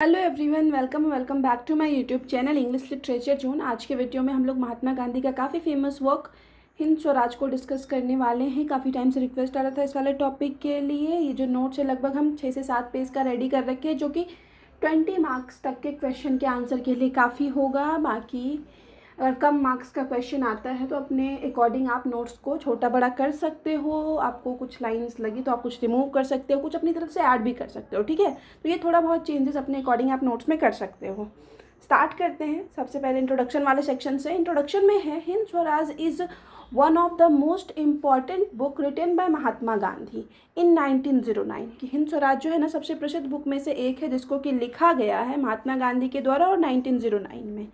Hello everyone, welcome back to my YouTube channel English literature zone. आज के video में हम लोग महात्मा गांधी का काफ़ी फेमस वर्क हिंद स्वराज को डिस्कस करने वाले हैं। काफ़ी टाइम से रिक्वेस्ट आ रहा था इस वाले टॉपिक के लिए। ये जो नोट्स है लगभग हम 6 से 7 पेज का रेडी कर रखे हैं, जो कि 20 मार्क्स तक के क्वेश्चन के आंसर के लिए काफ़ी होगा। बाकी अगर कम मार्क्स का क्वेश्चन आता है तो अपने अकॉर्डिंग आप नोट्स को छोटा बड़ा कर सकते हो। आपको कुछ लाइंस लगी तो आप कुछ रिमूव कर सकते हो, कुछ अपनी तरफ से ऐड भी कर सकते हो। ठीक है, तो ये थोड़ा बहुत चेंजेस अपने अकॉर्डिंग आप नोट्स में कर सकते हो। स्टार्ट करते हैं सबसे पहले इंट्रोडक्शन वाले सेक्शन से। इंट्रोडक्शन में है, Hind Swaraj is one of the most important book written by Mahatma Gandhi in 1909। कि हिंद स्वराज जो है ना, सबसे प्रसिद्ध बुक में से एक है जिसको कि लिखा गया है महात्मा गांधी के द्वारा और 1909 में,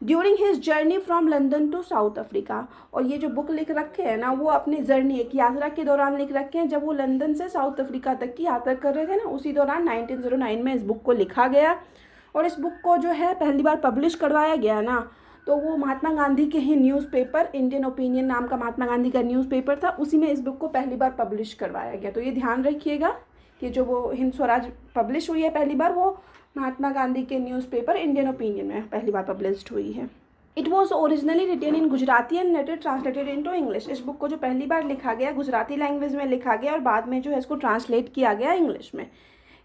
during his journey from London to South Africa. और ये जो बुक लिख रखे हैं ना, वो अपनी जर्नी एक यात्रा के दौरान लिख रखे हैं। जब वो लंदन से साउथ अफ्रीका तक की यात्रा कर रहे थे ना, उसी दौरान 1909 में इस बुक को लिखा गया। और इस बुक को जो है पहली बार पब्लिश करवाया गया ना, तो वो महात्मा गांधी के ही न्यूज़पेपर, इंडियन ओपिनियन नाम का महात्मा गांधी का न्यूज़पेपर था, उसी में इस बुक को पहली बार पब्लिश करवाया गया। तो ये ध्यान रखिएगा कि जो वो हिंद स्वराज पब्लिश हुई है पहली बार, वो महात्मा गांधी के न्यूज़पेपर इंडियन ओपिनियन में पहली बार पब्लिश्ड हुई है। It was originally written in Gujarati and later translated into English. इस बुक को जो पहली बार लिखा गया गुजराती लैंग्वेज में लिखा गया और बाद में जो है इसको ट्रांसलेट किया गया इंग्लिश में।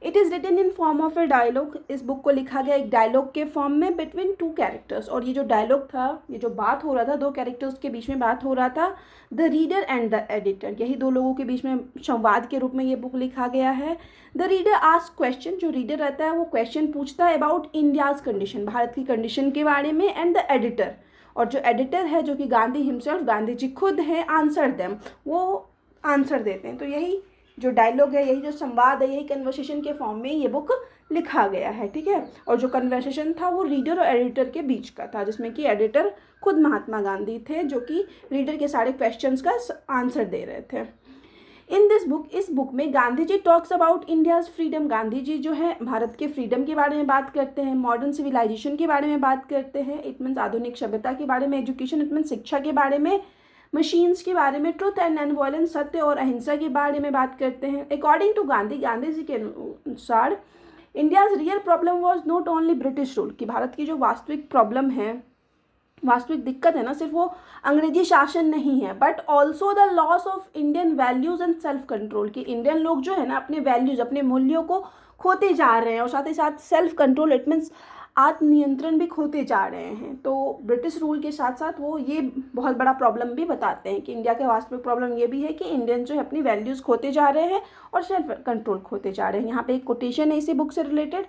It is written in form of a dialogue. इस बुक को लिखा गया एक डायलॉग के फॉर्म में बिटवीन टू कैरेक्टर्स। और ये जो डायलॉग था, ये जो बात हो रहा था, दो कैरेक्टर्स के बीच में बात हो रहा था, the reader and the editor. यही दो लोगों के बीच में संवाद के रूप में ये बुक लिखा गया है। द रीडर आस्क क्वेश्चन, जो रीडर रहता है वो क्वेश्चन पूछता है अबाउट इंडियाज़ कंडीशन, भारत की कंडीशन के बारे में। एंड द एडिटर, और जो एडिटर है जो कि गांधी हिमसेल्फ, गांधी जी खुद हैं, आंसर देम, वो आंसर देते हैं। तो यही जो डायलॉग है, यही जो संवाद है, यही कन्वर्सेशन के फॉर्म में ये बुक लिखा गया है। ठीक है, और जो कन्वर्सेशन था वो रीडर और एडिटर के बीच का था, जिसमें कि एडिटर खुद महात्मा गांधी थे, जो कि रीडर के सारे क्वेश्चंस का आंसर दे रहे थे। इन दिस बुक, इस बुक में Gandhi ji talks about India's freedom. Gandhi ji जो है भारत के फ्रीडम के बारे में बात करते हैं, मॉडर्न सिविलाइजेशन के बारे में बात करते हैं, इट मीन्स आधुनिक सभ्यता के बारे में, एजुकेशन इट मीन्स शिक्षा के बारे में, मशीन्स के बारे में, ट्रुथ एंड नॉन वायलेंस सत्य और अहिंसा के बारे में बात करते हैं। अकॉर्डिंग टू गांधी, गांधी जी के अनुसार India's real problem was not only British rule. कि भारत की जो वास्तविक प्रॉब्लम है, वास्तविक दिक्कत है ना, सिर्फ वो अंग्रेजी शासन नहीं है, but also the loss of Indian values and self control. कि इंडियन लोग जो है ना अपने वैल्यूज़, अपने मूल्यों को खोते जा रहे हैं, और साथ ही साथ सेल्फ कंट्रोल इट मीन्स आत्मनियंत्रण भी खोते जा रहे हैं। तो ब्रिटिश रूल के साथ साथ वो ये बहुत बड़ा प्रॉब्लम भी बताते हैं कि इंडिया का वास्तविक प्रॉब्लम ये भी है कि इंडियन जो है अपनी वैल्यूज़ खोते जा रहे हैं और सेल्फ कंट्रोल खोते जा रहे हैं। यहाँ पे एक कोटेशन है इसी बुक से related,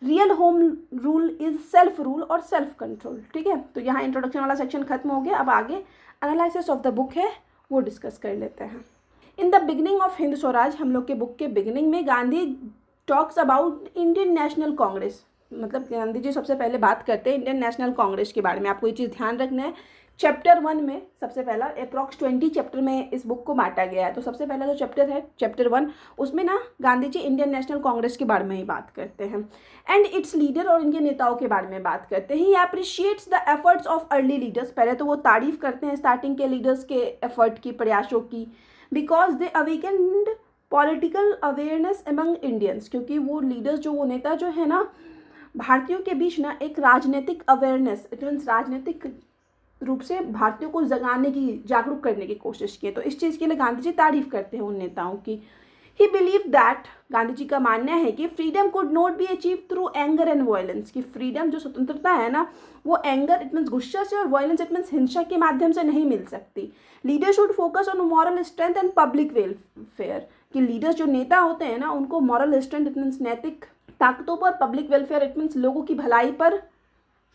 real home rule is self rule और सेल्फ कंट्रोल। ठीक है, तो यहाँ इंट्रोडक्शन वाला सेक्शन खत्म हो गया। अब आगे एनालिसिस ऑफ द बुक है, वो डिस्कस कर लेते हैं। In the beginning of Hind Swaraj, हम लोग के बुक के बिगनिंग में Gandhi talks about Indian national Congress. मतलब गांधी जी सबसे पहले बात करते हैं इंडियन नेशनल कांग्रेस के बारे में। आपको ये चीज़ ध्यान रखना है, चैप्टर 1 में सबसे पहला अप्रॉक्स 20 चैप्टर में इस बुक को बांटा गया है। तो सबसे पहला जो चैप्टर है, चैप्टर 1, उसमें ना गांधी जी इंडियन नेशनल कांग्रेस के बारे में ही बात करते हैं एंड इट्स लीडर, और इनके नेताओं के बारे में बात करते हैं। He appreciates the efforts of early leaders. पहले तो वो तारीफ करते हैं स्टार्टिंग के लीडर्स के एफर्ट की, प्रयासों की, because they awakened political awareness among Indians. क्योंकि वो लीडर्स, जो वो नेता जो है ना, भारतीयों के बीच ना एक राजनीतिक अवेयरनेस, इट मीन्स राजनीतिक रूप से भारतीयों को जगाने की, जागरूक करने की कोशिश की। तो इस चीज़ के लिए गांधी जी तारीफ करते हैं उन नेताओं की। ही बिलीव दैट, गांधी जी का मानना है कि freedom could not be achieve through anger and violence. की फ्रीडम, जो स्वतंत्रता है ना, वो एंगर इट मीन्स गुस्सा से और वायलेंस इट मीन्स हिंसा के माध्यम से नहीं मिल सकती। Leader should focus on moral strength and public welfare. कि लीडर्स, जो नेता होते हैं ना, उनको मॉरल स्ट्रेंथ इट मीन्स नैतिक ताकतों पर, पब्लिक वेलफेयर इट मीन्स लोगों की भलाई पर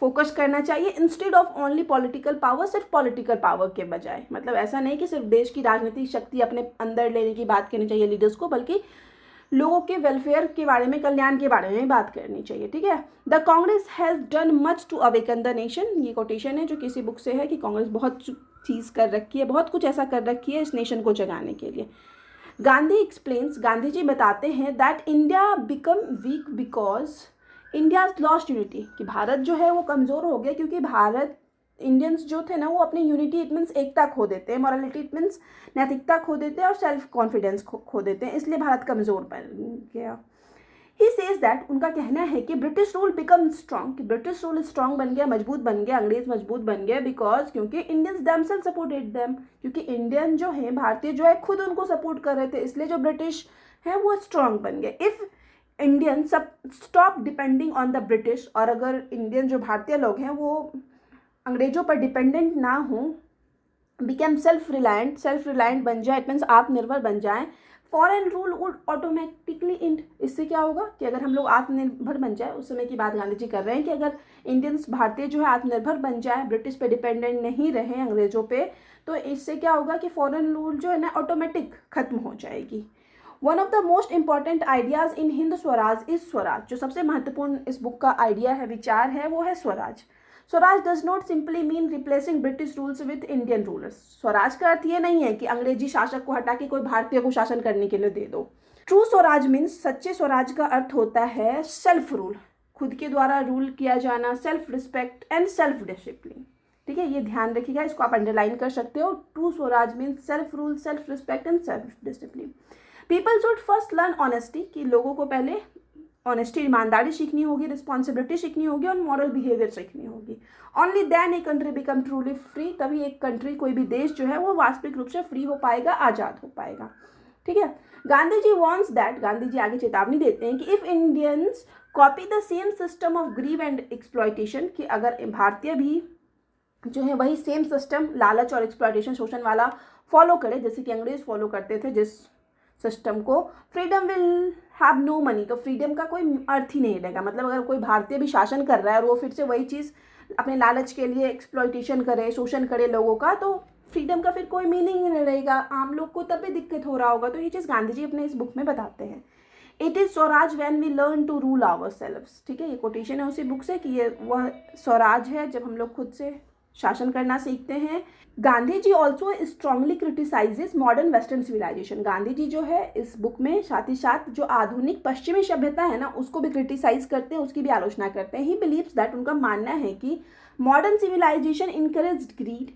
फोकस करना चाहिए, instead of only political power, सिर्फ पॉलिटिकल पावर के बजाय। मतलब ऐसा नहीं कि सिर्फ देश की राजनीतिक शक्ति अपने अंदर लेने की बात करनी चाहिए लीडर्स को, बल्कि लोगों के वेलफेयर के बारे में, कल्याण के बारे में बात करनी चाहिए। ठीक है, the Congress has done much to awaken the nation. ये कोटेशन है जो किसी बुक से है कि कांग्रेस बहुत चीज़ कर रखी है, बहुत कुछ ऐसा कर रखी है इस नेशन को जगाने के लिए। गांधी एक्सप्लेन्स, गांधी जी बताते हैं that India become weak because India's lost unity. कि भारत जो है वो कमज़ोर हो गया क्योंकि भारत, इंडियंस जो थे ना, वो अपनी यूनिटी इट मीन्स एकता खो देते हैं, मॉरलिटी इट मीन्स नैतिकता खो देते हैं और सेल्फ कॉन्फिडेंस खो देते हैं, इसलिए भारत कमज़ोर पड़ गया। ही सेज दैट, उनका कहना है कि ब्रिटिश रूल बिकम स्ट्रॉन्ग, कि ब्रिटिश रूल स्ट्रॉन्ग बन गया, मजबूत बन गया, अंग्रेज मजबूत बन गया, बिकॉज क्योंकि इंडियंस देमसेल्फ सपोर्टेड देम, क्योंकि इंडियन जो है, भारतीय जो है, खुद उनको सपोर्ट कर रहे थे, इसलिए जो ब्रिटिश है वो स्ट्रॉन्ग बन गए। इफ़ इंडियन सब stop depending on the British, और अगर इंडियन जो भारतीय लोग हैं वो अंग्रेजों पर डिपेंडेंट ना हो, बिकेम सेल्फ रिलायंट बन जाए, इट मीन्स आत्मनिर्भर बन जाए, foreign rule would automatically end. इससे क्या होगा कि अगर हम लोग आत्मनिर्भर बन जाए, उस समय की बात गांधी जी कर रहे हैं कि अगर इंडियंस भारतीय जो है आत्मनिर्भर बन जाए, ब्रिटिश पे डिपेंडेंट नहीं रहे अंग्रेजों पे, तो इससे क्या होगा कि फॉरेन रूल जो है ना ऑटोमेटिक खत्म हो जाएगी। One of the most important ideas in Hind Swaraj is Swaraj, जो सबसे महत्वपूर्ण इस बुक का आइडिया है, विचार है, वो है Swaraj. Swaraj does not simply mean replacing British rules with Indian rulers. Swaraj का अर्थ ये नहीं है कि अंग्रेजी शासक को हटा के कोई भारतीय को शासन करने के लिए दे दो। ट्रू स्वराज मीन्स, सच्चे स्वराज का अर्थ होता है सेल्फ रूल, खुद के द्वारा रूल किया जाना, self respect and self discipline. ठीक है, ये ध्यान रखिएगा, इसको आप अंडरलाइन कर सकते हो। True Swaraj means self rule, self respect and self discipline. People should first learn honesty, कि लोगों को पहले ऑनेस्टी, ईमानदारी सीखनी होगी, रिस्पॉन्सिबिलिटी सीखनी होगी और मॉरल बिहेवियर सीखनी होगी। Only then a country become truly free, तभी एक कंट्री, कोई भी देश जो है वो वास्तविक रूप से फ्री हो पाएगा, आज़ाद हो पाएगा। ठीक है, गांधी जी वॉन्ट्स दैट, गांधी जी आगे चेतावनी देते हैं कि if Indians copy the same system of greed and exploitation, कि अगर भारतीय भी जो है वही सेम सिस्टम, लालच और एक्सप्लॉयटेशन, शोषण वाला फॉलो करे जैसे कि अंग्रेज फॉलो करते थे जिस सिस्टम को, freedom will have no money, तो फ्रीडम का कोई अर्थ ही नहीं रहेगा। मतलब अगर कोई भारतीय भी शासन कर रहा है और वो फिर से वही चीज़ अपने लालच के लिए एक्सप्लॉयटेशन करे, शोषण करे लोगों का, तो फ्रीडम का फिर कोई मीनिंग ही नहीं रहेगा, आम लोग को तब भी दिक्कत हो रहा होगा। तो ये चीज़ गांधी जी अपने इस बुक में बताते हैं। It is swaraj when we learn to rule ourselves. ठीक है, ये कोटेशन है उसी बुक से कि ये वह स्वराज है जब हम लोग खुद से शासन करना सीखते हैं। Gandhi ji also strongly criticises modern western civilisation. Gandhi ji जो है इस बुक में साथ ही साथ जो आधुनिक पश्चिमी सभ्यता है ना, उसको भी क्रिटिसाइज करते हैं, उसकी भी आलोचना करते हैं। ही बिलीव्स दैट, उनका मानना है कि मॉडर्न सिविलाइजेशन इनकरेज ग्रीड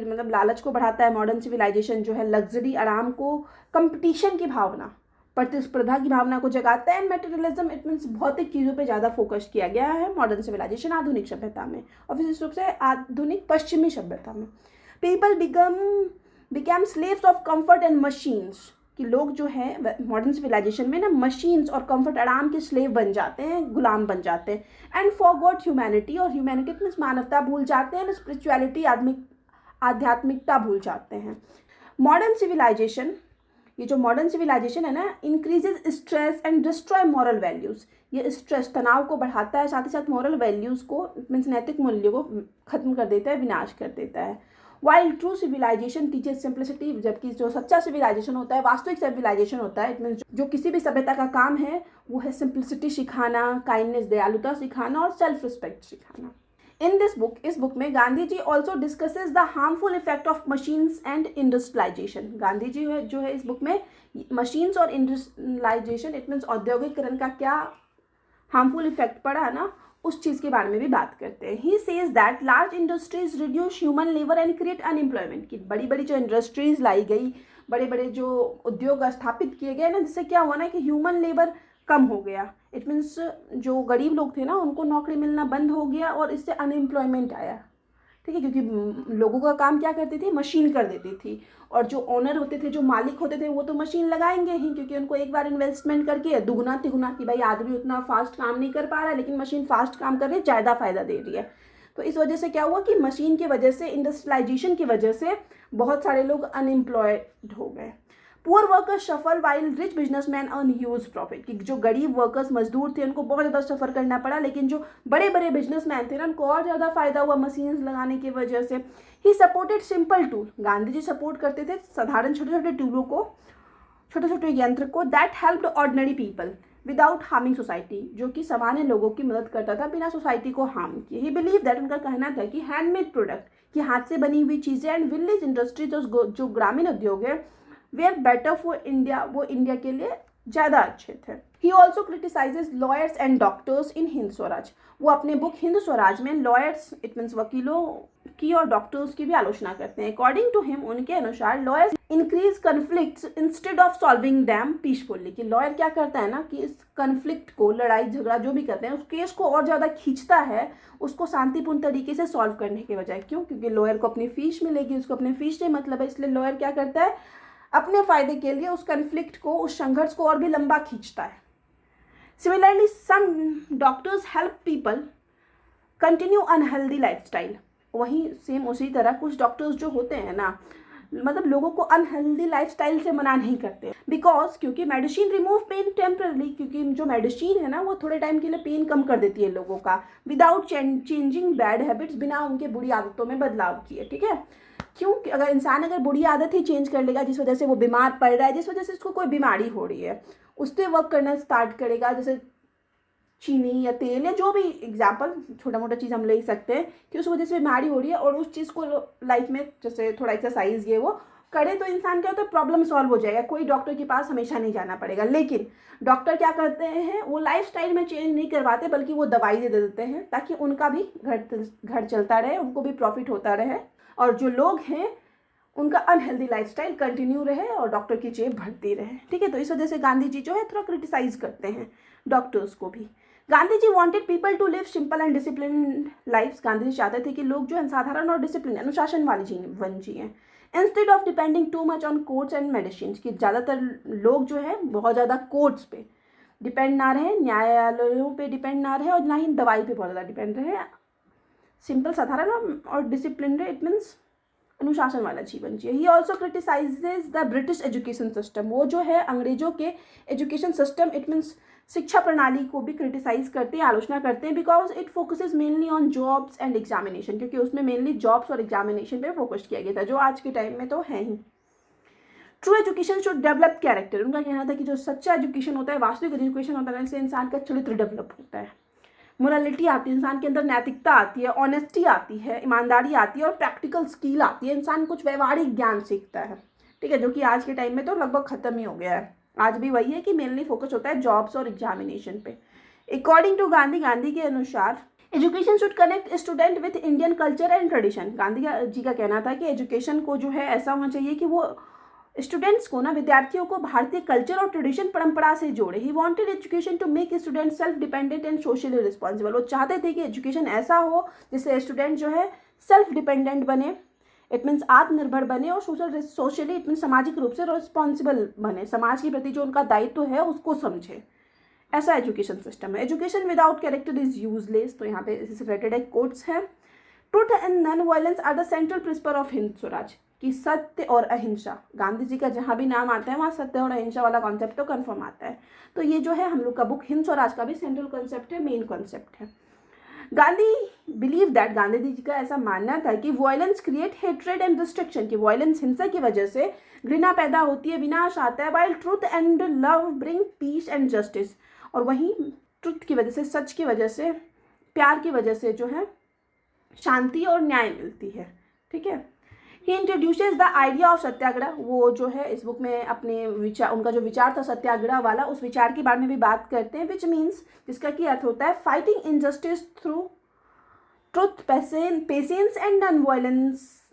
मतलब लालच को बढ़ाता है। मॉडर्न सिविलाइजेशन जो है लग्जरी, आराम को, कंपटीशन की भावना, प्रतिस्पर्धा की भावना को जगाता है। मटेरियलिज्म, इट मीन्स भौतिक चीज़ों पे ज़्यादा फोकस किया गया है मॉडर्न सिविलाइजेशन, आधुनिक सभ्यता में, और विशेष रूप से आधुनिक पश्चिमी सभ्यता में। People become slaves of comfort and machines, कि लोग जो है मॉडर्न सिविलाइजेशन में ना मशीन्स और कंफर्ट, आराम के स्लेव बन जाते हैं, गुलाम बन जाते हैं। एंड फॉरगॉट ह्यूमैनिटी, और ह्यूमैनिटी मीन्स मानवता भूल जाते हैं, स्पिरिचुअलिटी, आध्यात्मिकता भूल जाते हैं। मॉडर्न सिविलाइजेशन, ये जो मॉडर्न सिविलाइजेशन है ना, increases stress and destroy moral values, ये स्ट्रेस, तनाव को बढ़ाता है, साथ ही साथ मॉरल वैल्यूज़ को, मीन्स नैतिक मूल्यों को खत्म कर देता है, विनाश कर देता है। While true civilisation teaches simplicity, जबकि जो सच्चा सिविलाइजेशन होता है, वास्तविक सिविलाइजेशन होता है, इट मीन्स जो किसी भी सभ्यता का काम है वो है सिंप्लिसिटी सिखाना, काइंडनेस, दयालुता सिखाना और सेल्फ रिस्पेक्ट सिखाना। इन दिस बुक, इस बुक में Gandhi ji also discusses the harmful effect of machines and industrialisation. Gandhi ji जो है इस बुक में मशीन्स और इंडस्ट्रियलाइजेशन, इट मीन्स औद्योगिकरण का क्या हार्मफुल इफेक्ट पड़ा है ना, उस चीज़ के बारे में भी बात करते हैं। He says that large industries reduce human labour and create unemployment, की बड़ी बड़ी जो इंडस्ट्रीज लाई गई, बड़े बड़े जो उद्योग स्थापित किए गए ना, जिससे क्या हुआ ना कि ह्यूमन लेबर कम हो गया। इट मीन्स जो गरीब लोग थे ना, उनको नौकरी मिलना बंद हो गया और इससे अनएम्प्लॉयमेंट आया। ठीक है, क्योंकि लोगों का काम क्या करती थी, मशीन कर देती थी, और जो ओनर होते थे, जो मालिक होते थे, वो तो मशीन लगाएंगे ही, क्योंकि उनको एक बार इन्वेस्टमेंट करके दुगुना तिगुना, कि भाई आदमी उतना फास्ट काम नहीं कर पा रहा है लेकिन मशीन फास्ट काम कर रही है, ज़्यादा फायदा दे रही है। तो इस वजह से क्या हुआ कि मशीन की वजह से, इंडस्ट्रियलाइजेशन की वजह से बहुत सारे लोग अनएम्प्लॉयड हो गए। Poor workers suffer while rich businessman earn huge profit, कि जो गरीब वर्कर्स, मजदूर थे, उनको बहुत ज़्यादा सफ़र करना पड़ा, लेकिन जो बड़े बड़े बिजनेसमैन थे ना, उनको और ज़्यादा फायदा हुआ मशीन्स लगाने की वजह से। He supported simple tool, Gandhi ji support करते थे साधारण छोटे छोटे टूलों को, छोटे छोटे यंत्र को, that helped ordinary people without harming society, जो कि सामान्य लोगों की मदद करता था बिना सोसाइटी को हार्म किए। ही बिलीव दैट, उनका कहना था कि हैंडमेड प्रोडक्ट, कि हाथ से बनी हुई चीज़ें, एंड विलेज इंडस्ट्रीज, जो ग्रामीण उद्योग है, they are better for India, वो इंडिया के लिए ज़्यादा अच्छे थे। He also criticises lawyers and doctors in Hind Swaraj, वो अपने बुक हिंद स्वराज में लॉयर्स, इट मीन्स वकीलों की और डॉक्टर्स की भी आलोचना करते हैं। अकॉर्डिंग टू हिम, उनके अनुसार lawyers increase conflicts instead of solving them peacefully, कि लॉयर क्या करता है ना कि इस कन्फ्लिक्ट को, लड़ाई झगड़ा जो भी करते हैं, उस केस को और ज़्यादा खींचता है उसको शांतिपूर्ण तरीके से सॉल्व करने के बजाय। क्यों? क्योंकि लॉयर को अपनी फीस मिलेगी, उसको अपने फीस से मतलब है, इसलिए लॉयर क्या करता है, अपने फायदे के लिए उस कन्फ्लिक्ट को, उस संघर्ष को और भी लंबा खींचता है। Similarly some doctors help people continue unhealthy lifestyle. वहीं सेम उसी तरह कुछ डॉक्टर्स जो होते हैं ना, मतलब लोगों को अनहेल्दी लाइफस्टाइल से मना नहीं करते, बिकॉज क्योंकि मेडिसिन रिमूव पेन टेम्परली, क्योंकि जो मेडिसिन है ना वो थोड़े टाइम के लिए पेन कम कर देती है लोगों का, विदाउट चेंजिंग बैड हैबिट्स, बिना उनके बुरी आदतों में बदलाव किए। ठीक है? क्यों? अगर इंसान अगर बुरी आदत ही चेंज कर लेगा, जिस वजह से वो बीमार पड़ रहा है, जिस वजह से उसको कोई बीमारी हो रही है, उस पर वर्क करना स्टार्ट करेगा, जैसे चीनी या तेल या जो भी एग्जाम्पल छोटा मोटा चीज़ हम ले सकते हैं, कि उस वजह से बीमारी हो रही है और उस चीज़ को लाइफ में जैसे थोड़ा एक्सरसाइज ये वो करे तो इंसान क्या होता है, प्रॉब्लम सॉल्व हो जाएगा, कोई डॉक्टर के पास हमेशा नहीं जाना पड़ेगा। लेकिन डॉक्टर क्या करते हैं, वो लाइफस्टाइल में चेंज नहीं करवाते, बल्कि वो दवाई दे देते हैं ताकि उनका भी घर चलता रहे, उनको भी प्रॉफिट होता रहे, और जो लोग हैं उनका अनहेल्दी लाइफस्टाइल कंटिन्यू रहे और डॉक्टर की जेब भरती रहे। ठीक है? तो इस वजह से गांधी जी जो है थोड़ा क्रिटिसाइज करते हैं डॉक्टर्स को भी। Gandhi ji wanted people to live simple and discipline lifes. Gandhi ji चाहते थे कि लोग जो है साधारण और डिसिप्लिन, अनुशासन वाली जीवन जिए, instead of depending too much on courts and medicine, कि ज़्यादातर लोग जो है बहुत ज़्यादा कोर्ट्स पे डिपेंड ना रहे, न्यायालयों पे डिपेंड ना रहे, और ना ही दवाई पे बहुत ज़्यादा डिपेंड रहे, सिंपल साधारण और डिसिप्लिन रहे, इट मीन्स अनुशासन वाला जीवन जिए। He also criticises the British education system. वो जो है अंग्रेजों के एजुकेशन सिस्टम, इट मीन्स शिक्षा प्रणाली को भी क्रिटिसाइज करते हैं, आलोचना करते हैं, because it focuses mainly on jobs and examination, क्योंकि उसमें मेनली जॉब्स और एग्जामिनेशन पे फोकस किया गया था, जो आज के टाइम में तो है ही। True education should develop character. उनका कहना था कि जो सच्चा एजुकेशन होता है, वास्तविक एजुकेशन होता है, इससे इंसान का चरित्र डेवलप होता है, मोरालिटी आती है, इंसान के अंदर नैतिकता आती है, ऑनेस्टी आती है, ईमानदारी आती है, और प्रैक्टिकल स्किल आती है, इंसान कुछ व्यवहारिक ज्ञान सीखता है। ठीक है? जो कि आज के टाइम में तो लगभग खत्म ही हो गया है। आज भी वही है कि मेनली फोकस होता है जॉब्स और एग्जामिनेशन पे। अकॉर्डिंग टू गांधी, गांधी के अनुसार education should connect student with Indian culture and tradition. Gandhi ji का कहना था कि एजुकेशन को जो है ऐसा होना चाहिए कि वो स्टूडेंट्स को ना, विद्यार्थियों को भारतीय कल्चर और ट्रेडिशन परंपरा से जोड़े। He wanted education to make student self dependent and socially responsible. वो चाहते थे कि एजुकेशन ऐसा हो जिससे स्टूडेंट जो है सेल्फ डिपेंडेंट बने, इट मीन्स आत्मनिर्भर बने, और सोशली इट मीन्स सामाजिक रूप से रिस्पॉन्सिबल बने, समाज के प्रति जो उनका दायित्व है उसको समझे। ऐसा एजुकेशन सिस्टम है। Education without character is useless. तो यहाँ पे इससे रिलेटेड एक कोट्स है, truth and non violence are the central principle of Hind Swaraj, कि सत्य और अहिंसा, गांधी जी का जहाँ भी नाम आता है वहाँ सत्य और अहिंसा वाला कॉन्सेप्ट तो कन्फर्म आता है। तो ये जो है हम लोग का बुक हिंद स्वराज का भी सेंट्रल कॉन्सेप्ट है, मेन कॉन्सेप्ट है। गांधी बिलीव दैट, गांधी जी का ऐसा मानना था कि violence create hatred and destruction, की वायलेंस, हिंसा की वजह से घृणा पैदा होती है, विनाश आता है, while truth and love bring peace and justice, और वहीं ट्रुथ की वजह से, सच की वजह से, प्यार की वजह से जो है शांति और न्याय मिलती है। ठीक है? ही इंट्रोड्यूसेस द आइडिया ऑफ सत्याग्रह। वो जो है इस बुक में अपने विचार, उनका जो विचार था सत्याग्रह वाला, उस विचार के बारे में भी बात करते हैं, विच मीन्स, जिसका की अर्थ होता है fighting injustice through truth, patience and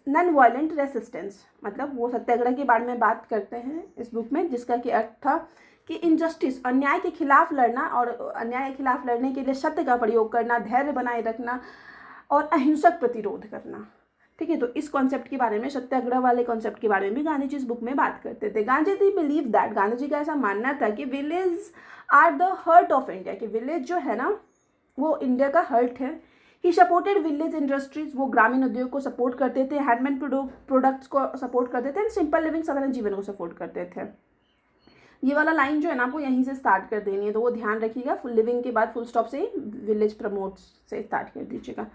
non violent resistance. मतलब वो सत्याग्रह के बारे में बात करते हैं इस बुक में, जिसका की अर्थ था कि इनजस्टिस, अन्याय के खिलाफ लड़ना, और अन्याय के खिलाफ लड़ने के लिए सत्य का प्रयोग करना, धैर्य बनाए रखना और अहिंसक प्रतिरोध करना। ठीक है? तो इस कॉन्सेप्ट के बारे में, सत्याग्रह वाले कॉन्सेप्ट के बारे में भी गांधी जी इस बुक में बात करते थे। गांधी जी बिलीव दैट, गांधी जी का ऐसा मानना था कि village are the heart of India, कि विलेज जो है ना वो इंडिया का हर्ट है। ही सपोर्टेड विलेज इंडस्ट्रीज, वो ग्रामीण उद्योग को सपोर्ट करते थे, हैंडमेड प्रोडक्ट्स को सपोर्ट करते थे, सिंपल लिविंग, साधारण जीवन को सपोर्ट करते थे। ये वाला लाइन जो है ना आपको यहीं से स्टार्ट कर देनी है, तो वो ध्यान रखिएगा, फुल लिविंग के बाद फुल स्टॉप से विलेज प्रमोट से स्टार्ट कर दीजिएगा।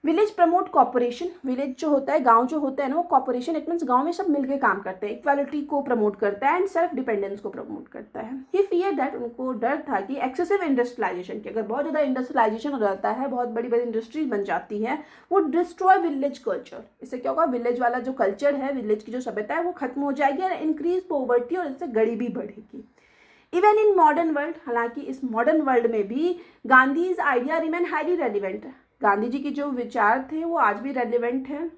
विलेज प्रमोट कॉपरेशन, विलेज जो होता है, गांव जो होता है ना, वो कॉपरेशन, इट मीन्स गांव में सब मिलके काम करते हैं, इक्वालिटी को प्रमोट करता है एंड सेल्फ डिपेंडेंस को प्रमोट करता है। ही फियर दैट, उनको डर था कि एक्सेसिव इंडस्ट्रियलाइजेशन, कि अगर बहुत ज़्यादा इंडस्ट्रियलाइजेशन हो जाता है, बहुत बड़ी बड़ी इंडस्ट्रीज बन जाती है, वो डिस्ट्रॉय विलेज कल्चर। इससे क्या होगा, विलेज वाला जो कल्चर है, विलेज की जो सभ्यता है वो खत्म हो जाएगी, और इंक्रीज पॉवर्टी, और इससे गरीबी बढ़ेगी। इवन इन मॉडर्न वर्ल्ड, हालांकि इस मॉडर्न वर्ल्ड में भी Gandhi's idea remain highly relevant. Gandhi ji के जो विचार थे वो आज भी रेलिवेंट हैं।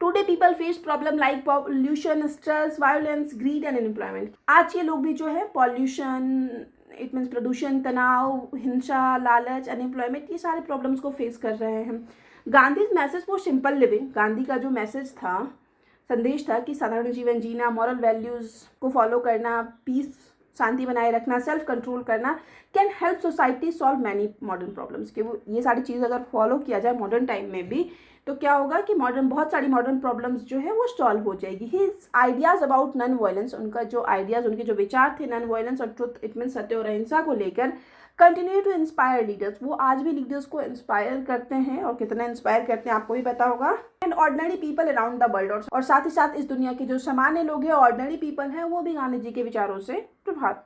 Today people face problem like pollution, stress, violence, greed and unemployment. आज के लोग भी जो है पॉल्यूशन, इट मीन्स प्रदूषण, तनाव, हिंसा, लालच, अनएम्प्लॉयमेंट, ये सारे प्रॉब्लम्स को फेस कर रहे हैं। Gandhi message for simple living, Gandhi का जो मैसेज था, संदेश था कि साधारण जीवन जीना, मॉरल वैल्यूज़ को फॉलो करना, पीस, शांति बनाए रखना, सेल्फ कंट्रोल करना, can help society solve many modern problems. कि वो ये सारी चीज़ अगर फॉलो किया जाए मॉडर्न टाइम में भी तो क्या होगा कि बहुत सारी मॉडर्न प्रॉब्लम्स जो है वो सॉल्व हो जाएगी। His ideas about non violence, उनका जो आइडियाज़, उनके जो विचार थे नॉन वायलेंस और ट्रुथ, इट मीन सत्य और अहिंसा को लेकर, कंटिन्यू टू इंस्पायर लीडर्स, वो आज भी लीडर्स को इंस्पायर करते हैं, और कितना इंस्पायर करते हैं आपको भी पता होगा। And ordinary people around the world, और साथ ही साथ इस दुनिया के जो सामान्य लोग हैं, ऑर्डिनरी पीपल हैं, वो भी गांधी जी के विचारों से प्रभावित,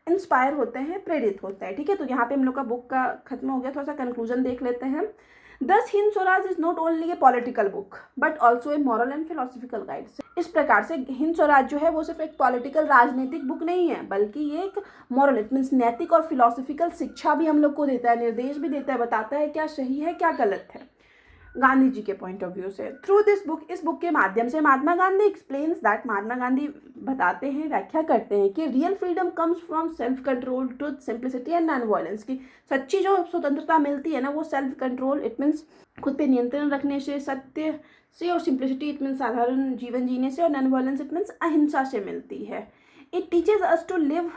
इंस्पायर होते हैं, प्रेरित होते हैं। ठीक है, तो यहाँ पे हम लोग का बुक का खत्म हो गया। थोड़ा सा कंक्लूजन देख लेते हैं। दस Hind Swaraj is not only A political book but also a moral and philosophical guide. इस प्रकार से हिंद स्वराज जो है वो सिर्फ एक पॉलिटिकल राजनीतिक बुक नहीं है, बल्कि ये एक मॉरल, इट मीन्स नैतिक और फिलोसफिकल शिक्षा भी हम लोग को देता है, निर्देश भी देता है, बताता है क्या सही है क्या गलत है गांधी जी के पॉइंट ऑफ व्यू से। थ्रू दिस बुक, इस बुक के माध्यम से महात्मा गांधी एक्सप्लेन्स दैट, महात्मा गांधी बताते हैं, व्याख्या करते हैं कि real freedom comes from self control, truth, simplicity and non violence. की सच्ची जो स्वतंत्रता मिलती है ना, वो सेल्फ कंट्रोल, इट मीन्स खुद पे नियंत्रण रखने से, सत्य से, और सिंप्लिसिटी, इट मीन्स साधारण जीवन जीने से, और नॉन वायलेंस, इट मीन्स अहिंसा से मिलती है। It teaches us to live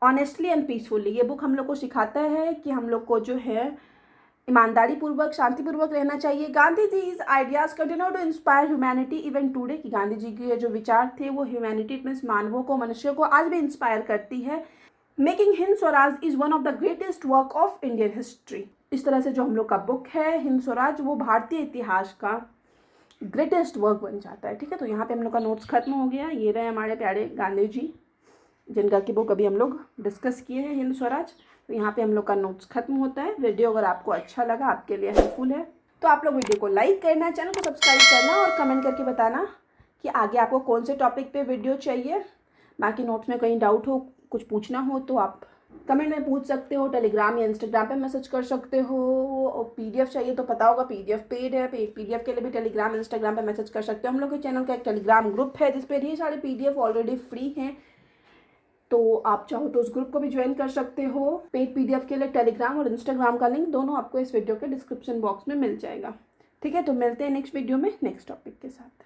honestly and peacefully. ये बुक हम लोग को सिखाता है कि हम लोग को जो है ईमानदारी पूर्वक, शांतिपूर्वक रहना चाहिए। Gandhi ji is ideas continue to inspire humanity even today, कि गांधी जी के जो विचार थे वो ह्यूमैनिटी मीन्स मानवों को, मनुष्यों को आज भी इंस्पायर करती है। Making Hind Swaraj is one of the greatest work of Indian history. इस तरह से जो हम लोग का बुक है हिंद स्वराज, वो भारतीय इतिहास का ग्रेटेस्ट वर्क बन जाता है। ठीक है, तो यहाँ पे हम लोग का नोट्स खत्म हो गया। ये रहे हमारे प्यारे गांधी जी, जिनका की बुक अभी हम लोग डिस्कस किए हैं, हिंद स्वराज। तो यहाँ पे हम लोग का नोट्स खत्म होता है। वीडियो अगर आपको अच्छा लगा, आपके लिए हेल्पफुल है, तो आप लोग वीडियो को लाइक करना, चैनल को सब्सक्राइब करना, और कमेंट करके बताना कि आगे आपको कौन से टॉपिक पे वीडियो चाहिए। बाकी नोट्स में कहीं डाउट हो, कुछ पूछना हो तो आप कमेंट में पूछ सकते हो, टेलीग्राम या इंस्टाग्राम पे मैसेज कर सकते हो। और PDF चाहिए तो पता होगा PDF पेड है, PDF के लिए भी टेलीग्राम, इंस्टाग्राम पे मैसेज कर सकते हो। हम लोग के चैनल का एक टेलीग्राम ग्रुप है जिसपे ढेर सारे PDF ऑलरेडी फ्री हैं, तो आप चाहो तो उस ग्रुप को भी ज्वाइन कर सकते हो। पेड PDF के लिए टेलीग्राम और इंस्टाग्राम का लिंक दोनों आपको इस वीडियो के डिस्क्रिप्शन बॉक्स में मिल जाएगा। ठीक है, तो मिलते हैं नेक्स्ट वीडियो में नेक्स्ट टॉपिक के साथ।